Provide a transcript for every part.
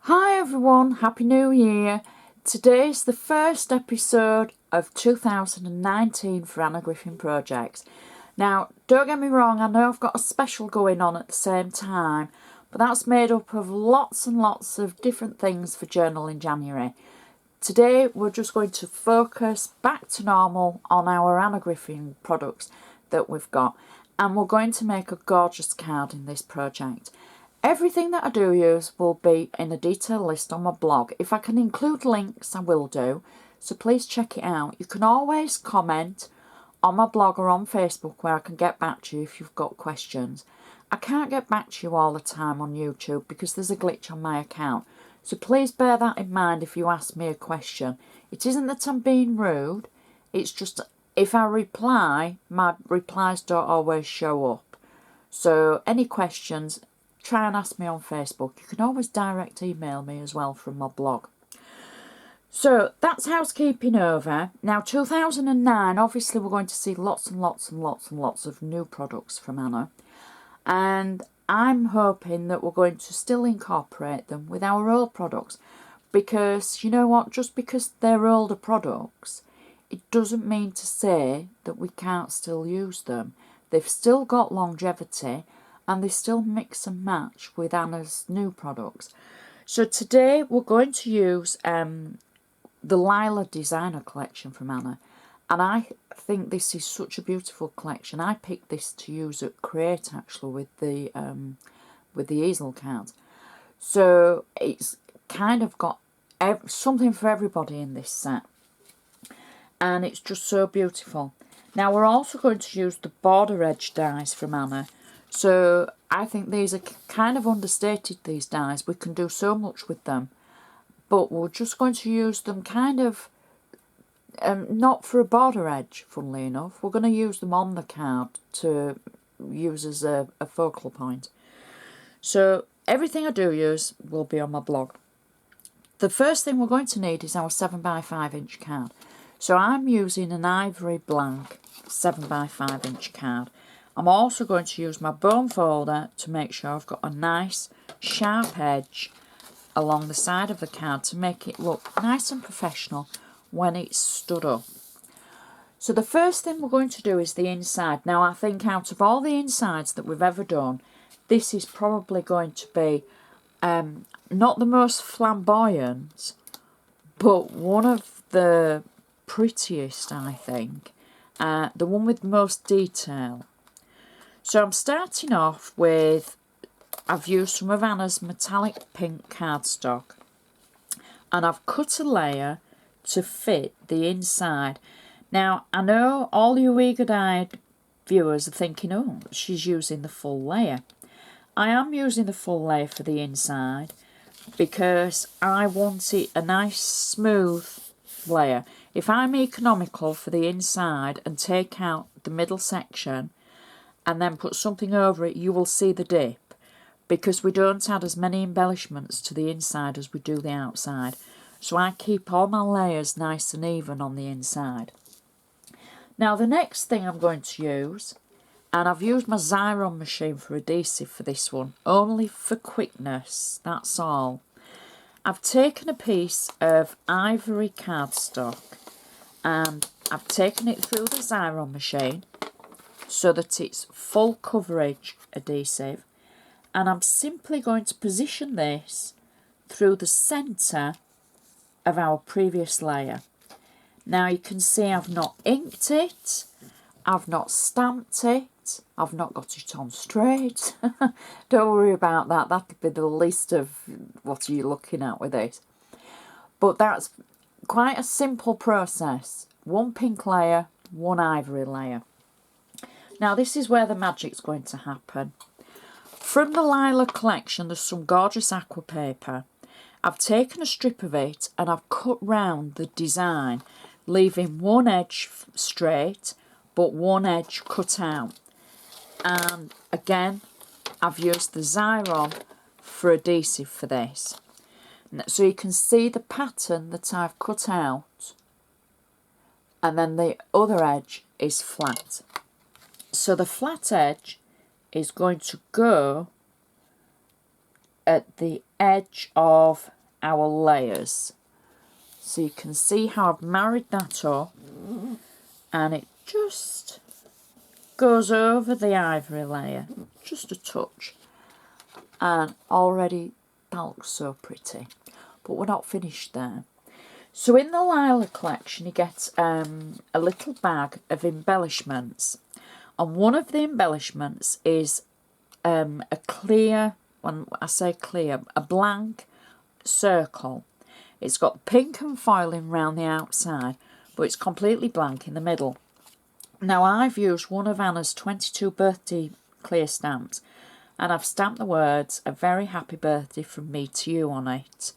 Hi everyone, Happy New Year. Today's the first episode of 2019 for Anna Griffin Projects. Now, don't get me wrong, I know I've got a special going on at the same time, but that's made up of lots and lots of different things for Journal in January. Today we're just going to focus back to normal on our Anna Griffin products that we've got, and we're going to make a gorgeous card in this project. Everything that I do use will be in a detailed list on my blog. If I can include links, I will do, so please check it out. You can always comment on my blog or on Facebook where I can get back to you if you've got questions. I can't get back to you all the time on YouTube because there's a glitch on my account, so please bear that in mind if you ask me a question. It isn't that I'm being rude, it's just if I reply, my replies don't always show up. So any questions, try and ask me on Facebook. You can always direct email me as well from my blog. So that's housekeeping over. Now 2009, obviously we're going to see lots and lots and lots and lots of new products from Anna. And I'm hoping that we're going to still incorporate them with our old products. Because, you know what, just because they're older products, it doesn't mean to say that we can't still use them. They've still got longevity, and they still mix and match with Anna's new products. So today we're going to use the Lila Designer collection from Anna, and I think this is such a beautiful collection. I picked this to use at Create actually with the easel cards. So it's kind of got something for everybody in this set, and it's just so beautiful. Now we're also going to use the border edge dies from Anna. So I think these are kind of understated, these dies. We can do so much with them. But we're just going to use them kind of, not for a border edge, funnily enough. We're going to use them on the card to use as a focal point. So everything I do use will be on my blog. The first thing we're going to need is our 7x5" card. So I'm using an ivory blank 7x5" card. I'm also going to use my bone folder to make sure I've got a nice sharp edge along the side of the card to make it look nice and professional when it's stood up. So the first thing we're going to do is the inside. Now I think out of all the insides that we've ever done, this is probably going to be not the most flamboyant, but one of the prettiest, I think. The one with most detail. So I'm starting off with, I've used some of Anna's metallic pink cardstock, and I've cut a layer to fit the inside. Now I know all you eager-eyed viewers are thinking, oh, she's using the full layer. I am using the full layer for the inside because I want it a nice smooth layer. If I'm economical for the inside and take out the middle section and then put something over it, you will see the dip, because we don't add as many embellishments to the inside as we do the outside. So I keep all my layers nice and even on the inside. Now the next thing I'm going to use, and I've used my Xyron machine for adhesive for this one, only for quickness, that's all. I've taken a piece of ivory cardstock and I've taken it through the Xyron machine so that it's full coverage adhesive, and I'm simply going to position this through the centre of our previous layer. Now you can see I've not inked it, I've not stamped it, I've not got it on straight. Don't worry about that, that'll be the least of what you're looking at with it. But that's quite a simple process. One pink layer, one ivory layer. Now this is where the magic's going to happen. From the Lila collection there's some gorgeous aqua paper. I've taken a strip of it and I've cut round the design, leaving one edge straight but one edge cut out. And again, I've used the Xyron for adhesive for this. So you can see the pattern that I've cut out, and then the other edge is flat. So the flat edge is going to go at the edge of our layers. So you can see how I've married that up, and it just goes over the ivory layer, just a touch, and already that looks so pretty. But we're not finished there. So in the Lila collection you get a little bag of embellishments, and one of the embellishments is a clear, when I say clear, a blank circle. It's got pink and foiling round the outside, but it's completely blank in the middle. Now I've used one of Anna's 22 birthday clear stamps, and I've stamped the words "A very happy birthday from me to you" on it.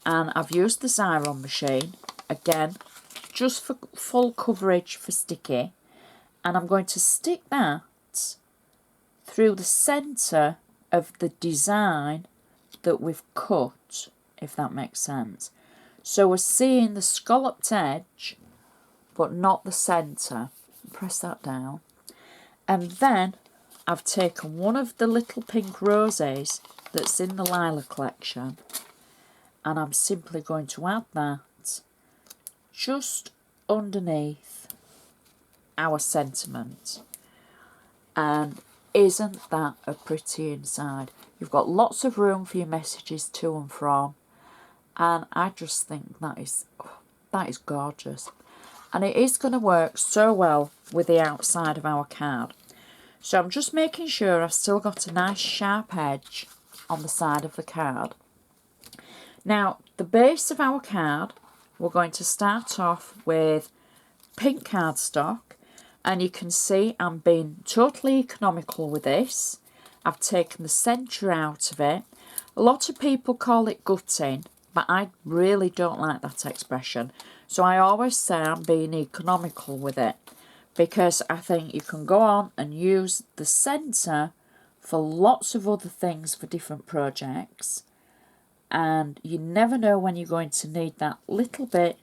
And I've used the Xyron machine, again, just for full coverage for sticky. And I'm going to stick that through the centre of the design that we've cut, if that makes sense. So we're seeing the scalloped edge, but not the centre. Press that down. And then I've taken one of the little pink roses that's in the Lila collection, and I'm simply going to add that just underneath our sentiment. And isn't that a pretty inside? You've got lots of room for your messages to and from, and I just think that is gorgeous. And it is going to work so well with the outside of our card. So I'm just making sure I've still got a nice sharp edge on the side of the card. Now, the base of our card, we're going to start off with pink cardstock, and you can see I'm being totally economical with this. I've taken the centre out of it. A lot of people call it gutting, but I really don't like that expression. So I always say I'm being economical with it, because I think you can go on and use the centre for lots of other things for different projects, and you never know when you're going to need that little bit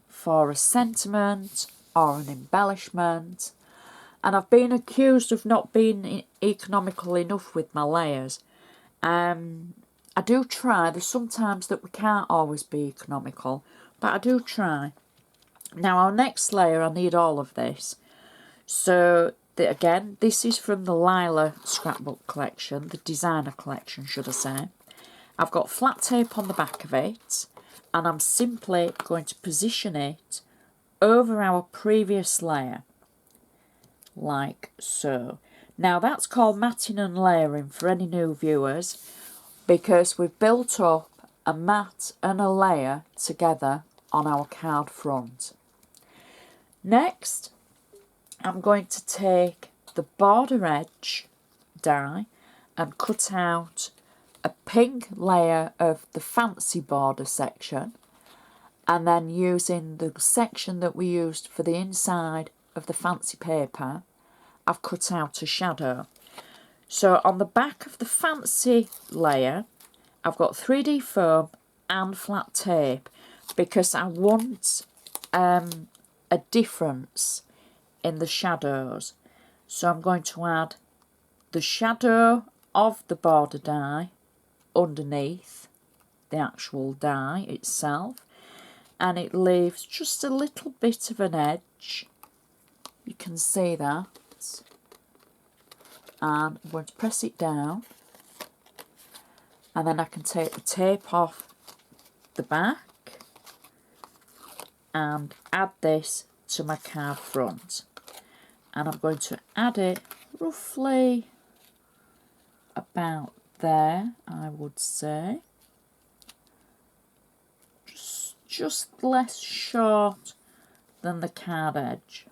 for a sentiment or an embellishment. And I've been accused of not being economical enough with my layers. I do try. There's sometimes that we can't always be economical, but I do try. Now our next layer, I need all of this. So again, this is from the Lila scrapbook collection, the designer collection should I say. I've got flat tape on the back of it, and I'm simply going to position it over our previous layer, like so. Now that's called matting and layering for any new viewers, because we've built up a mat and a layer together on our card front. Next, I'm going to take the border edge die and cut out a pink layer of the fancy border section, and then using the section that we used for the inside of the fancy paper, I've cut out a shadow. So on the back of the fancy layer, I've got 3D foam and flat tape, because I want a difference in the shadows. So I'm going to add the shadow of the border die underneath the actual die itself, and it leaves just a little bit of an edge. You can see that. And I'm going to press it down, and then I can take the tape off the back and add this to my card front. And I'm going to add it roughly about there, I would say. Just less short than the card edge.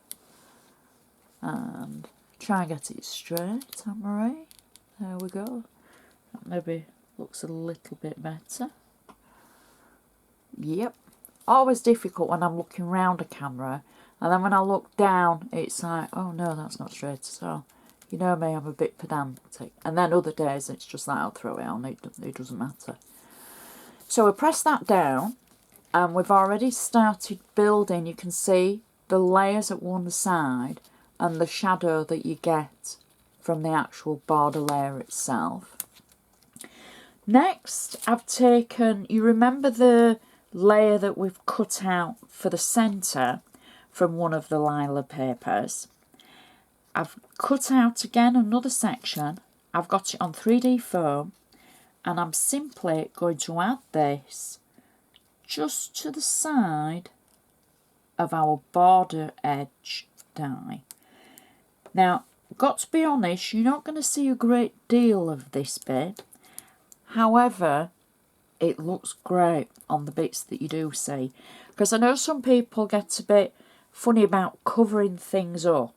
And try and get it straight, Anne-Marie. There we go. That maybe looks a little bit better. Yep. Always difficult when I'm looking round a camera, and then when I look down it's like, oh no, that's not straight at all. You know me, I'm a bit pedantic. And then other days it's just like, I'll throw it on, it doesn't matter. So we press that down, and we've already started building. You can see the layers at one side and the shadow that you get from the actual border layer itself. Next, I've taken, you remember the layer that we've cut out for the centre from one of the Lila papers? I've cut out again another section. I've got it on 3D foam, and I'm simply going to add this just to the side of our border edge die. Now, got to be honest, you're not going to see a great deal of this bit. However, it looks great on the bits that you do see. Because I know some people get a bit funny about covering things up.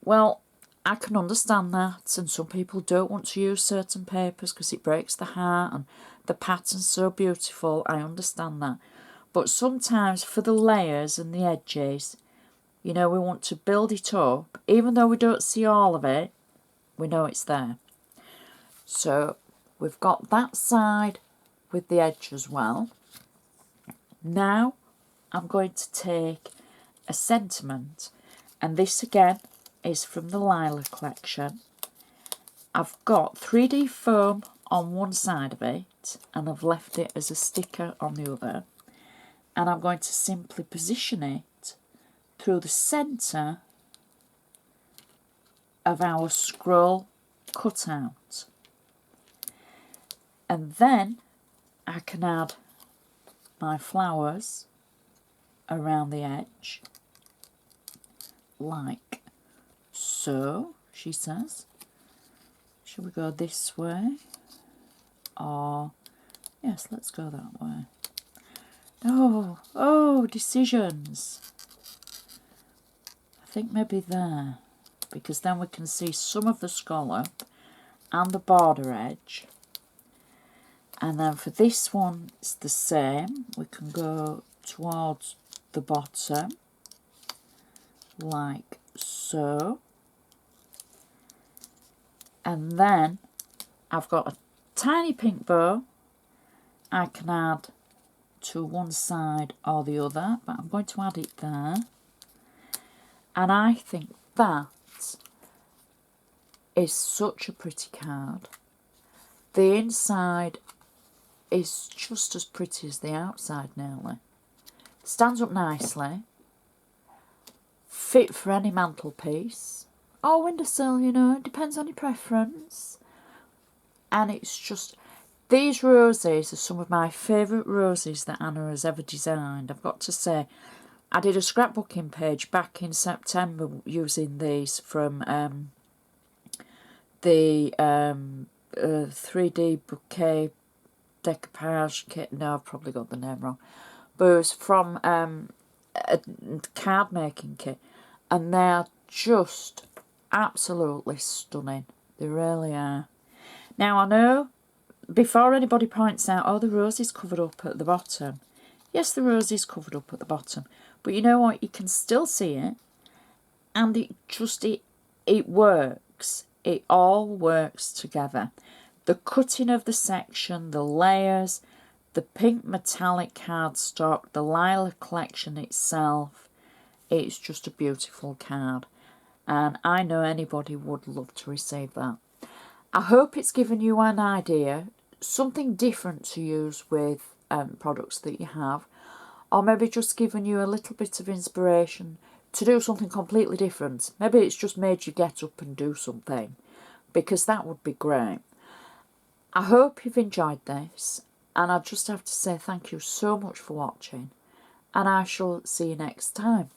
Well, I can understand that, and some people don't want to use certain papers because it breaks the heart and the pattern's so beautiful. I understand that. But sometimes for the layers and the edges, you know, we want to build it up. Even though we don't see all of it, we know it's there. So we've got that side with the edge as well. Now I'm going to take a sentiment, and this again is from the Lila collection. I've got 3D foam on one side of it, and I've left it as a sticker on the other. And I'm going to simply position it through the centre of our scroll cutout. And then I can add my flowers around the edge, like so, she says. Shall we go this way? Or, yes, let's go that way. Oh, decisions. I think maybe there, because then we can see some of the scallop and the border edge. And then for this one, it's the same. We can go towards the bottom, like so. And then I've got a tiny pink bow I can add to one side or the other, but I'm going to add it there. And I think that is such a pretty card. The inside is just as pretty as the outside nearly. Stands up nicely. Fit for any mantelpiece. Or windowsill, you know, it depends on your preference. And it's just, these roses are some of my favourite roses that Anna has ever designed. I've got to say, I did a scrapbooking page back in September using these from the 3D bouquet decoupage kit. No, I've probably got the name wrong. But it was from a card making kit. And they're just absolutely stunning. They really are. Now, I know, before anybody points out, oh, the rose is covered up at the bottom. Yes, the rose is covered up at the bottom. But you know what? You can still see it. And it works. It all works together. The cutting of the section, the layers, the pink metallic cardstock, the Lila collection itself. It's just a beautiful card. And I know anybody would love to receive that. I hope it's given you an idea, something different to use with products that you have, or maybe just given you a little bit of inspiration to do something completely different. Maybe it's just made you get up and do something, because that would be great. I hope you've enjoyed this, and I just have to say thank you so much for watching, and I shall see you next time.